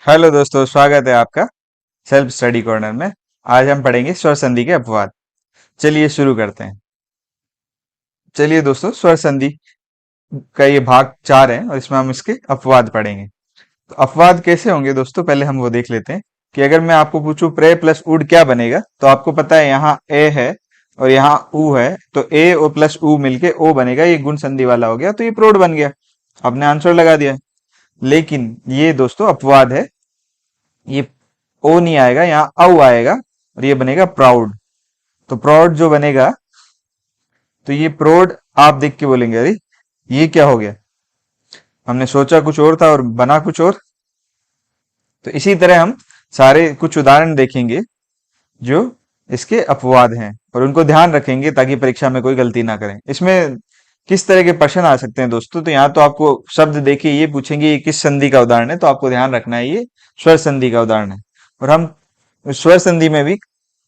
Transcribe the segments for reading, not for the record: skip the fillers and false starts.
Hello दोस्तों, स्वागत है आपका सेल्फ स्टडी कॉर्नर में। आज हम पढ़ेंगे स्वर संधि के अपवाद। चलिए शुरू करते हैं। चलिए दोस्तों, स्वर संधि का ये भाग 4 है और इसमें हम इसके अपवाद पढ़ेंगे। तो अपवाद कैसे होंगे दोस्तों, पहले हम वो देख लेते हैं कि अगर मैं आपको पूछूं प्रे प्लस उड क्या बनेगा, तो आपको पता है यहाँ ए है और यहाँ ऊ है, तो ए और प्लस ऊ मिलके ओ बनेगा। ये गुण संधि वाला हो गया, तो ये प्रोड बन गया। आपने आंसर लगा दिया। लेकिन ये दोस्तों अपवाद है, ये ओ नहीं आएगा, यहाँ औ आएगा और ये बनेगा प्राउड। तो प्राउड जो बनेगा, तो ये प्रोड आप देख के बोलेंगे अरे ये क्या हो गया, हमने सोचा कुछ और था और बना कुछ और। तो इसी तरह हम सारे कुछ उदाहरण देखेंगे जो इसके अपवाद हैं और उनको ध्यान रखेंगे ताकि परीक्षा में कोई गलती ना करें। इसमें किस तरह के प्रश्न आ सकते हैं दोस्तों, तो यहाँ तो आपको शब्द देखिए, ये पूछेंगे ये किस संधि का उदाहरण है, तो आपको ध्यान रखना है ये स्वर संधि का उदाहरण है। और हम स्वर संधि में भी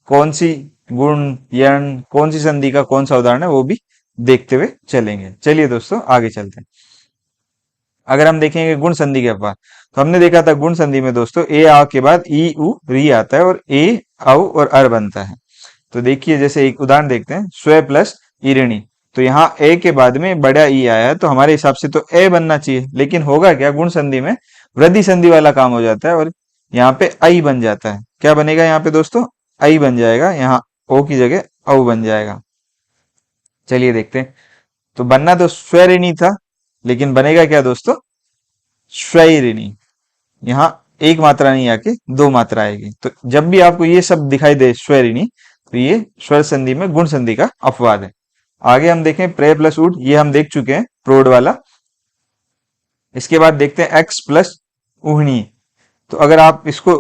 कौन सी गुण यण कौन सी संधि का कौन सा उदाहरण है वो भी देखते हुए चलेंगे। चलिए दोस्तों आगे चलते हैं। अगर हम देखेंगे गुण संधि के अपवाद, तो हमने देखा था गुण संधि में दोस्तों ए आ के बाद ई उ री आता है और ए औ और अर बनता है। तो देखिए जैसे एक उदाहरण देखते हैं, स्व प्लस ईरिणी। तो यहाँ ए के बाद में बड़ा ई आया है, तो हमारे हिसाब से तो ए बनना चाहिए, लेकिन होगा क्या, गुण संधि में वृद्धि संधि वाला काम हो जाता है और यहाँ पे आई बन जाता है। क्या बनेगा यहाँ पे दोस्तों, आई बन जाएगा, यहाँ ओ की जगह औ बन जाएगा। चलिए देखते हैं। तो बनना तो स्वरिणी था, लेकिन बनेगा क्या दोस्तों, स्वैरिणी। यहाँ एक मात्रा नहीं आके दो मात्रा आएगी। तो जब भी आपको ये शब्द दिखाई दे स्वरिणी, तो ये स्वर संधि में गुण संधि का अपवाद है। आगे हम देखें प्रे प्लस उड, ये हम देख चुके हैं प्रोड वाला। इसके बाद देखते हैं एक्स प्लस उहनी। तो अगर आप इसको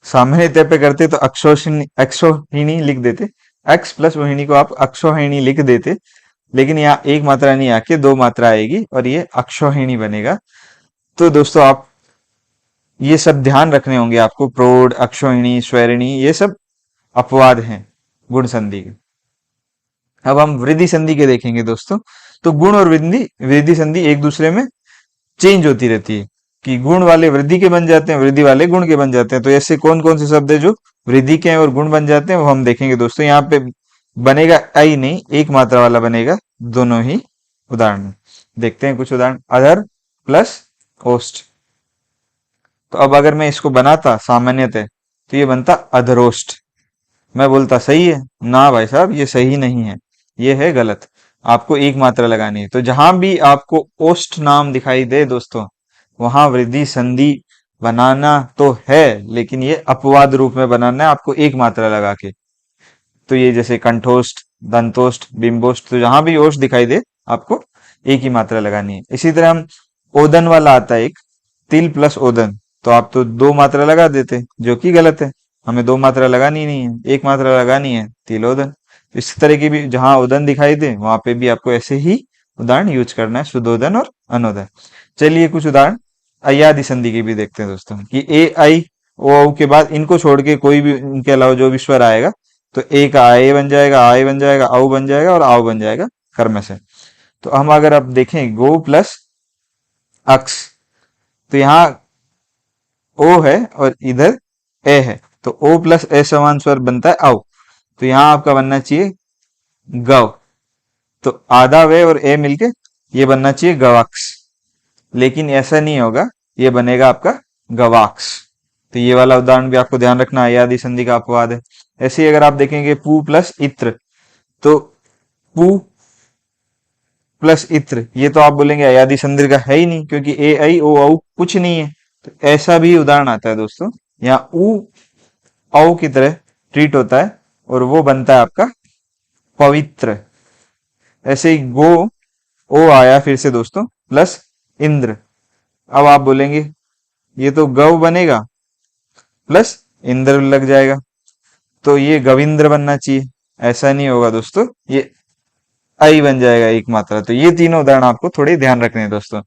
सामान्य तय पे करते तो अक्षोहिणी लिख देते, एक्स प्लस उहिणी को आप अक्षोहिणी लिख देते, लेकिन यहाँ एक मात्रा नहीं आके दो मात्रा आएगी और ये अक्षोहिणी बनेगा। तो दोस्तों आप ये सब ध्यान रखने होंगे आपको, प्रोड अक्षोहिणी स्वरिणी ये सब अपवाद हैं गुण संधि के। अब हम वृद्धि संधि के देखेंगे दोस्तों। तो गुण और वृद्धि वृद्धि संधि एक दूसरे में चेंज होती रहती है, कि गुण वाले वृद्धि के बन जाते हैं, वृद्धि वाले गुण के बन जाते हैं। तो ऐसे कौन कौन से शब्द है जो वृद्धि के हैं और गुण बन जाते हैं, वो हम देखेंगे दोस्तों। यहाँ पे बनेगा आई नहीं, एक मात्रा वाला बनेगा दोनों ही उदाहरण। देखते हैं कुछ उदाहरण। अधर प्लस ओस्ट। तो अब अगर मैं इसको बनाता सामान्यतः, तो ये बनता अधरोष्ट। मैं बोलता सही है ना भाई साहब, ये सही नहीं है, ये है गलत। आपको एक मात्रा लगानी है। तो जहां भी आपको ओष्ठ नाम दिखाई दे दोस्तों, वहां वृद्धि संधि बनाना तो है, लेकिन ये अपवाद रूप में बनाना है आपको एक मात्रा लगा के। तो ये जैसे कंठोष्ठ, दंतोष्ठ, बिंबोष्ठ, तो जहां भी ओष्ठ दिखाई दे आपको एक ही मात्रा लगानी है। इसी तरह हम ओदन वाला आता है एक, तिल प्लस ओदन, तो आप तो दो मात्रा लगा देते, जो कि गलत है। हमें दो मात्रा लगानी नहीं है, एक मात्रा लगानी है, तिलोदन। इस तरह की भी जहां उदन दिखाई दे वहां पे भी आपको ऐसे ही उदाहरण यूज करना है, शुद्धोदन और अनोदन। चलिए कुछ उदाहरण अयादि संधि के भी देखते हैं दोस्तों, कि ए आई ओ औ के बाद इनको छोड़ के कोई भी इनके अलावा जो भी स्वर आएगा, तो ए का आए बन जाएगा, आए बन जाएगा, औ बन जाएगा और आओ बन जाएगा कर्म से। तो हम अगर अब देखें गो प्लस अक्स, तो यहाँ ओ है और इधर ए है, तो ओ प्लस ए समान स्वर बनता है औ। तो यहाँ आपका बनना चाहिए गव। तो आधा वे और ए मिलके ये बनना चाहिए गवाक्स, लेकिन ऐसा नहीं होगा, ये बनेगा आपका गवाक्स। तो ये वाला उदाहरण भी आपको ध्यान रखना है, आदि संधि का अपवाद है। ऐसे ही अगर आप देखेंगे पू प्लस इत्र, तो पू प्लस इत्र, ये तो आप बोलेंगे अयादि संधि का है ही नहीं, क्योंकि ए आई ओ औ कुछ नहीं है। तो ऐसा भी उदाहरण आता है दोस्तों, यहाँ ऊ औ की तरह ट्रीट होता है और वो बनता है आपका पवित्र। ऐसे ही गो ओ आया फिर से दोस्तों प्लस इंद्र। अब आप बोलेंगे ये तो गव बनेगा प्लस इंद्र लग जाएगा, तो ये गविंद्र बनना चाहिए। ऐसा नहीं होगा दोस्तों, ये आई बन जाएगा एक मात्रा। तो ये तीनों उदाहरण आपको थोड़े ध्यान रखने हैं दोस्तों,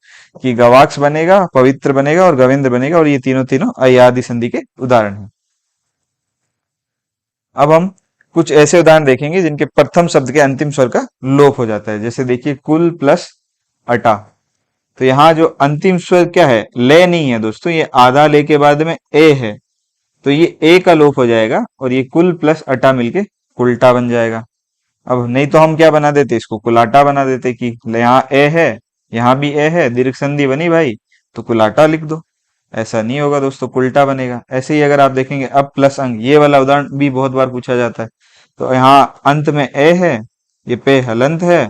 कि गवाक्स बनेगा, पवित्र बनेगा और गविंद्र बनेगा, और ये तीनों तीनों अयादि संधि के उदाहरण हैं। अब हम कुछ ऐसे उदाहरण देखेंगे जिनके प्रथम शब्द के अंतिम स्वर का लोप हो जाता है। जैसे देखिए कुल प्लस अटा, तो यहाँ जो अंतिम स्वर क्या है, ले नहीं है दोस्तों, ये आधा ले के बाद में ए है, तो ये ए का लोप हो जाएगा और ये कुल प्लस अटा मिलके कुलटा बन जाएगा। अब नहीं तो हम क्या बना देते, इसको कुलाटा बना देते कि यहाँ ए है, यहाँ भी ए है, दीर्घ संधि बनी भाई, तो कुलाटा लिख दो। ऐसा नहीं होगा दोस्तों, उल्टा बनेगा। ऐसे ही अगर आप देखेंगे अब प्लस अंग, ये वाला उदाहरण भी बहुत बार पूछा जाता है। तो यहाँ अंत में ए है, ये पे हलंत है,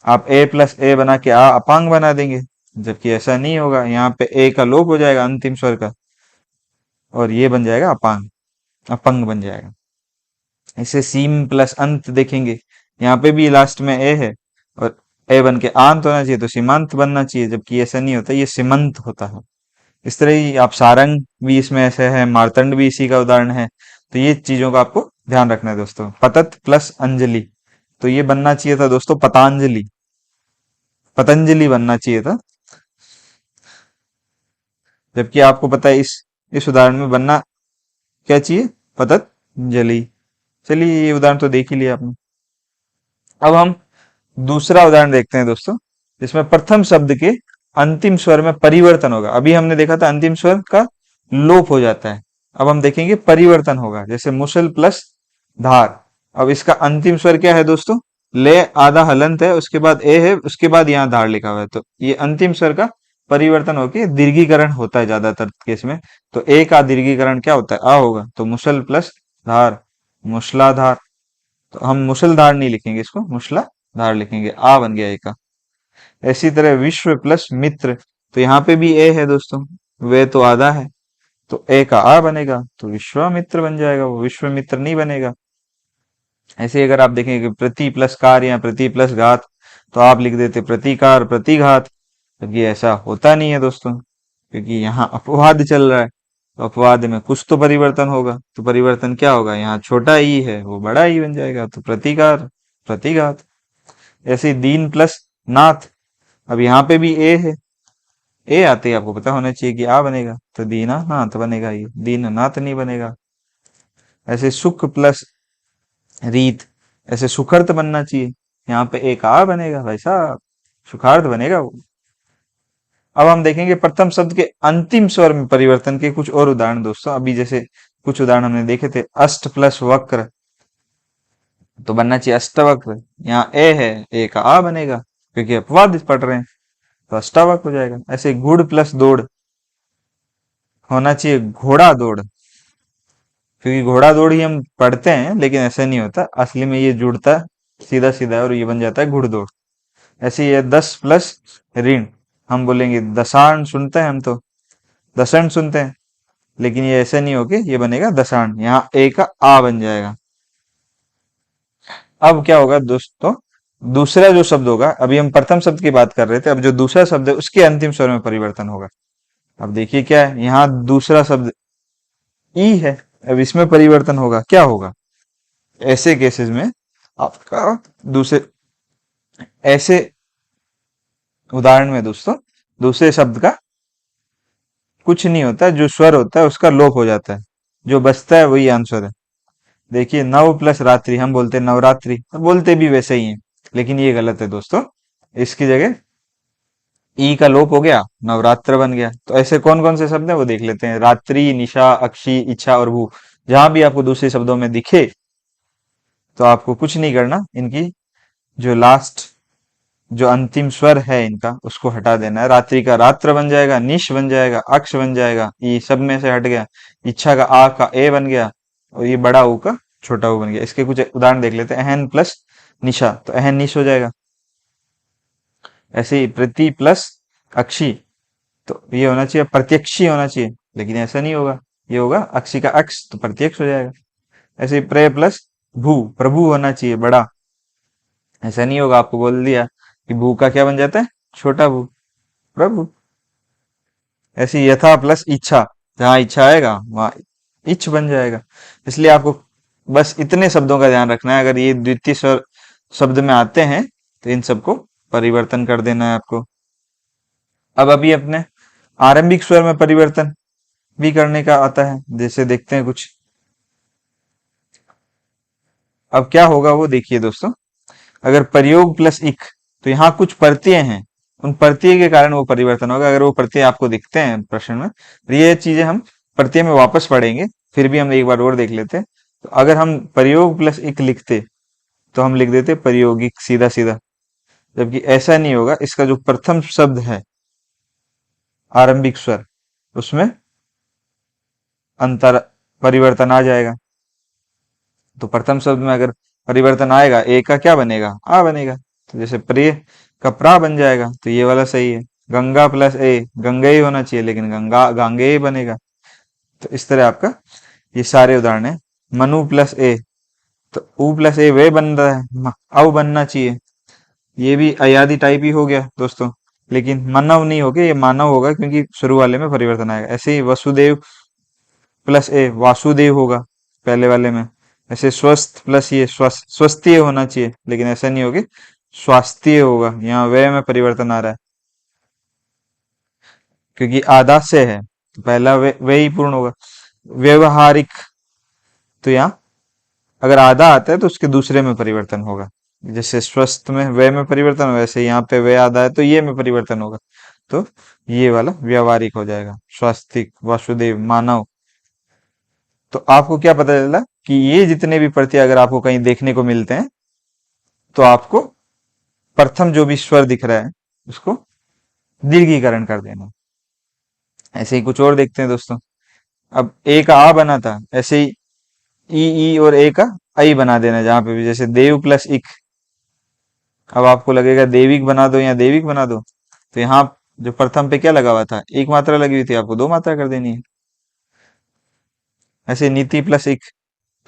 आप ए प्लस ए बना के आ अपांग बना देंगे, जबकि ऐसा नहीं होगा। यहाँ पे ए का लोप हो जाएगा अंतिम स्वर का और ये बन जाएगा अपांग, अपंग बन जाएगा। इसे सीम प्लस अंत देखेंगे, यहाँ पे भी लास्ट में ए है और ए बन के आंत होना चाहिए, तो सीमांत बनना चाहिए, जबकि ऐसा नहीं होता, ये सीमंत होता है। इस तरह ही आप सारंग भी इसमें ऐसे है, मार्तंड भी इसी का उदाहरण है। तो ये चीजों का आपको ध्यान रखना है दोस्तों। पतत प्लस अंजलि, तो ये बनना चाहिए था दोस्तों पतांजलि, पतंजलि बनना चाहिए था, जबकि आपको पता है इस उदाहरण में बनना क्या चाहिए, पतंजलि। चलिए ये उदाहरण तो देख ही लिया आपने। अब हम दूसरा उदाहरण देखते हैं दोस्तों, जिसमें प्रथम शब्द के अंतिम स्वर में परिवर्तन होगा। अभी हमने देखा था अंतिम स्वर का लोप हो जाता है, अब हम देखेंगे परिवर्तन होगा। जैसे मुसल प्लस धार, अब इसका अंतिम स्वर क्या है दोस्तों, ले आधा हलंत है, उसके बाद ए है, उसके बाद यहाँ धार लिखा हुआ है, तो ये अंतिम स्वर का परिवर्तन होके दीर्घीकरण होता है ज्यादातर केस में। तो ए का दीर्घीकरण क्या होता है, आ होगा, तो मुसल प्लस धार, मुसलाधार। तो हम मुसलधार नहीं लिखेंगे, इसको मुसलाधार लिखेंगे, आ बन गया ए का। इसी तरह विश्व प्लस मित्र, तो यहाँ पे भी ए है दोस्तों, वे तो आधा है, तो ए का आ बनेगा, तो विश्वामित्र बन जाएगा, वो विश्वमित्र नहीं बनेगा। ऐसे अगर आप देखेंगे प्रति प्लस कार या प्रति प्लस घात, तो आप लिख देते प्रतिकार प्रतिघात, जबकि ऐसा होता नहीं है दोस्तों, क्योंकि यहाँ अपवाद चल रहा है। तो अपवाद में कुछ तो परिवर्तन होगा, तो परिवर्तन क्या होगा, यहाँ छोटा ई है वो बड़ा ई बन जाएगा, तो प्रतिकार प्रतिघात। ऐसे ही दीन प्लस नाथ, अब यहाँ पे भी ए है, ए आते ही आपको पता होना चाहिए कि आ बनेगा, तो दीना नाथ बनेगा, ये दीन नाथ नहीं बनेगा। ऐसे सुख प्लस रीत, ऐसे सुखर्त बनना चाहिए, यहाँ पे एक आ बनेगा भाई साहब, सुखार्थ बनेगा वो। अब हम देखेंगे प्रथम शब्द के अंतिम स्वर में परिवर्तन के कुछ और उदाहरण दोस्तों। अभी जैसे कुछ उदाहरण हमने देखे थे, अष्ट प्लस वक्र, तो बनना चाहिए अष्टवक्र, यहाँ ए है, ए का आ बनेगा, क्योंकि अपवाद पढ़ रहे हैं, तो अष्टावक्र हो जाएगा। ऐसे गुड़ प्लस दौड़, होना चाहिए घोड़ा दौड़, क्योंकि घोड़ा दौड़ ही हम पढ़ते हैं, लेकिन ऐसा नहीं होता, असली में ये जुड़ता सीधा सीधा है और ये बन जाता है घुड़दौड़। ऐसे ही है दस प्लस ऋण, हम बोलेंगे दशाण सुनते हैं हम तो, दसण सुनते हैं, लेकिन ये ऐसे नहीं होके ये बनेगा दशाण, यहाँ ए का आ बन जाएगा। अब क्या होगा दोस्तों, दूसरा जो शब्द होगा, अभी हम प्रथम शब्द की बात कर रहे थे, अब जो दूसरा शब्द है उसके अंतिम स्वर में परिवर्तन होगा। अब देखिए क्या है, यहाँ दूसरा शब्द ई है, अब इसमें परिवर्तन होगा, क्या होगा, ऐसे केसेस में आपका दूसरे, ऐसे उदाहरण में दोस्तों दूसरे शब्द का कुछ नहीं होता, जो स्वर होता है उसका लोप हो जाता है, जो बचता है वही आंसर है। देखिए नव प्लस रात्रि, हम बोलते हैं नवरात्रि, बोलते भी वैसे ही हैं, लेकिन ये गलत है दोस्तों, इसकी जगह ई का लोप हो गया, नवरात्र बन गया। तो ऐसे कौन कौन से शब्द है वो देख लेते हैं, रात्रि, निशा, अक्षी, इच्छा और भू। जहां भी आपको दूसरे शब्दों में दिखे तो आपको कुछ नहीं करना, इनकी जो लास्ट जो अंतिम स्वर है इनका उसको हटा देना है। रात्रि का रात्र बन जाएगा, निश बन जाएगा, अक्ष बन जाएगा, ये सब में से हट गया। इच्छा का आ का ए बन गया और ये बड़ा ऊ का छोटा ऊ बन गया। इसके कुछ उदाहरण देख लेते हैं, अहन प्लस निशा, तो अहन निश हो जाएगा। ऐसे ही प्रति प्लस अक्षी, तो ये होना चाहिए प्रत्यक्षी होना चाहिए, लेकिन ऐसा नहीं होगा, ये होगा अक्षी का अक्ष, तो प्रत्यक्ष हो जाएगा। ऐसे ही प्रे प्लस भू, प्रभु होना चाहिए बड़ा, ऐसा नहीं होगा, आपको बोल दिया कि भू का क्या बन जाता है, छोटा भू, प्रभु। ऐसे ही यथा प्लस इच्छा, जहां इच्छा आएगा वहां इच्छ बन जाएगा। इसलिए आपको बस इतने शब्दों का ध्यान रखना है, अगर ये द्वितीय स्वर शब्द में आते हैं तो इन सबको परिवर्तन कर देना है आपको। अब अभी अपने आरंभिक स्वर में परिवर्तन भी करने का आता है, जैसे देखते हैं कुछ। अब क्या होगा वो देखिए दोस्तों, अगर प्रयोग प्लस इक, तो यहाँ कुछ प्रत्यय हैं, उन प्रत्यय के कारण वो परिवर्तन होगा। अगर वो प्रत्यय आपको दिखते हैं प्रश्न में, तो ये चीजें हम प्रत्यय में वापस पढ़ेंगे। फिर भी हम एक बार और देख लेते हैं। तो अगर हम प्रयोग प्लस इक लिखते, तो हम लिख देते प्रयोगिक सीधा सीधा। जबकि ऐसा नहीं होगा, इसका जो प्रथम शब्द है आरंभिक स्वर, उसमें अंतर परिवर्तन आ जाएगा। तो प्रथम शब्द में अगर परिवर्तन आएगा, ए का क्या बनेगा, आ बनेगा। तो जैसे प्रिय का प्रा बन जाएगा, तो ये वाला सही है। गंगा प्लस ए, गंगे ही होना चाहिए, लेकिन गंगा गांगे ही बनेगा। तो इस तरह आपका ये सारे उदाहरण है। मनु प्लस ए, तो उ प्लस ए वे बन रहा है, औ बनना चाहिए। ये भी अयादि टाइप ही हो गया दोस्तों, लेकिन मानव नहीं होगा, ये मानव होगा, क्योंकि शुरू वाले में परिवर्तन आएगा। ऐसे ही वसुदेव प्लस ए वासुदेव होगा पहले वाले में। ऐसे स्वस्थ प्लस ये स्वस्थीय होना चाहिए, लेकिन ऐसा नहीं होगी, स्वास्थ्य होगा। यहाँ वे में परिवर्तन आ रहा है, क्योंकि आधा से है, तो पहला वे ही पूर्ण होगा। व्यवहारिक, तो यहाँ अगर आधा आता है तो उसके दूसरे में परिवर्तन होगा। जैसे स्वस्थ में वे में परिवर्तन, वैसे यहाँ पे वे आधा है तो ये में परिवर्तन होगा। तो ये वाला व्यवहारिक हो जाएगा। स्वास्तिक, वासुदेव, मानव। तो आपको क्या पता चला कि ये जितने भी प्रत्यय अगर आपको कहीं देखने को मिलते हैं, तो आपको प्रथम जो भी स्वर दिख रहा है उसको दीर्घीकरण कर देना। ऐसे ही कुछ और देखते हैं दोस्तों। अब ए का आ बना था, ऐसे ही ई और ए का आई बना देना जहां पे भी। जैसे देव प्लस इक, अब आपको लगेगा देविक बना दो या देविक बना दो, तो यहाँ जो प्रथम पे क्या लगा हुआ था, एक मात्रा लगी हुई थी, आपको दो मात्रा कर देनी है। ऐसे नीति प्लस इक,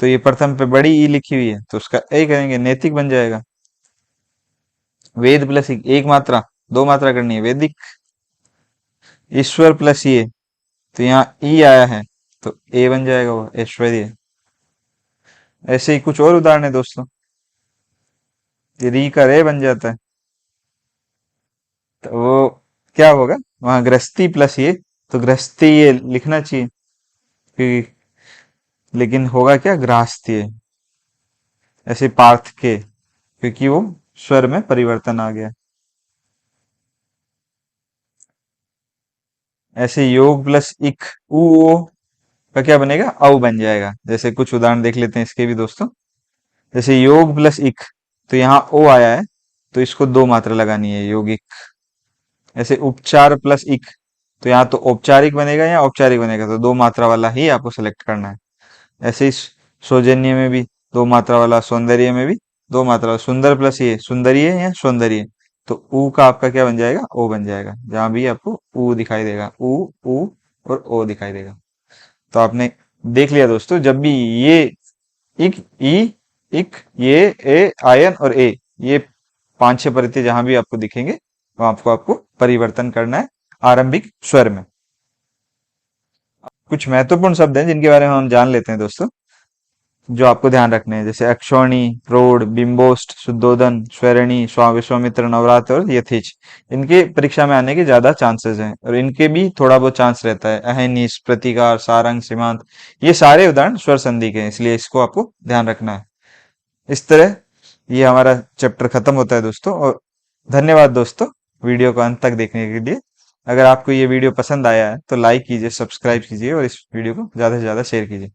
तो ये प्रथम पे बड़ी ई लिखी हुई है, तो उसका ए करेंगे, नैतिक बन जाएगा। वेद प्लस एक मात्रा, दो मात्रा करनी है, वेदिक। ईश्वर प्लस ये, तो यहाँ ई आया है, तो ए बन जाएगा, वो ऐश्वर्य। ऐसे ही कुछ और उदाहरण है दोस्तों। ये री का रे बन जाता है, तो वो क्या होगा, वहां गृहस्थी प्लस ये, तो गृहस्थी ये लिखना चाहिए, क्योंकि लेकिन होगा क्या, गृहस्थी। ऐसे पार्थ के, क्योंकि वो स्वर में परिवर्तन आ गया। ऐसे योग प्लस इक, उ ओ का क्या बनेगा, औ बन जाएगा। जैसे कुछ उदाहरण देख लेते हैं इसके भी दोस्तों। जैसे योग प्लस इक, तो यहाँ ओ आया है, तो इसको दो मात्रा लगानी है, योगिक। ऐसे उपचार प्लस इक, तो यहाँ तो औपचारिक बनेगा या औपचारिक बनेगा, तो दो मात्रा वाला ही आपको सेलेक्ट करना है। ऐसे ही सौजन्य में भी दो मात्रा वाला, सौंदर्य में भी दो मात्रा वाला। सुंदर प्लस ये, सुंदरीय या सौंदर्य, तो ऊ का आपका क्या बन जाएगा, ओ बन जाएगा। जहां भी आपको ऊ दिखाई देगा, ऊ और ओ दिखाई देगा। तो आपने देख लिया दोस्तों, जब भी ये इक, ई, इक, ये, ए, आयन और ए, ये पांच छह प्रत्यय जहां भी आपको दिखेंगे, वहां आपको परिवर्तन करना है आरंभिक स्वर में। कुछ महत्वपूर्ण शब्द हैं जिनके बारे में हम जान लेते हैं दोस्तों, जो आपको ध्यान रखने हैं। जैसे अक्षौणी, प्रौढ़, बिंबोष्ट, शुद्धोदन, स्वरणी, विश्वामित्र, नवरात्र और यथेच। इनके परीक्षा में आने के ज्यादा चांसेस हैं, और इनके भी थोड़ा बहुत चांस रहता है। अहनिश, प्रतिकार, सारंग, सीमांत, ये सारे उदाहरण स्वर संधि के हैं, इसलिए इसको आपको ध्यान रखना है। इस तरह ये हमारा चैप्टर खत्म होता है दोस्तों। और धन्यवाद दोस्तों वीडियो को अंत तक देखने के लिए। अगर आपको ये वीडियो पसंद आया है तो लाइक कीजिए, सब्सक्राइब कीजिए और इस वीडियो को ज्यादा से ज्यादा शेयर कीजिए।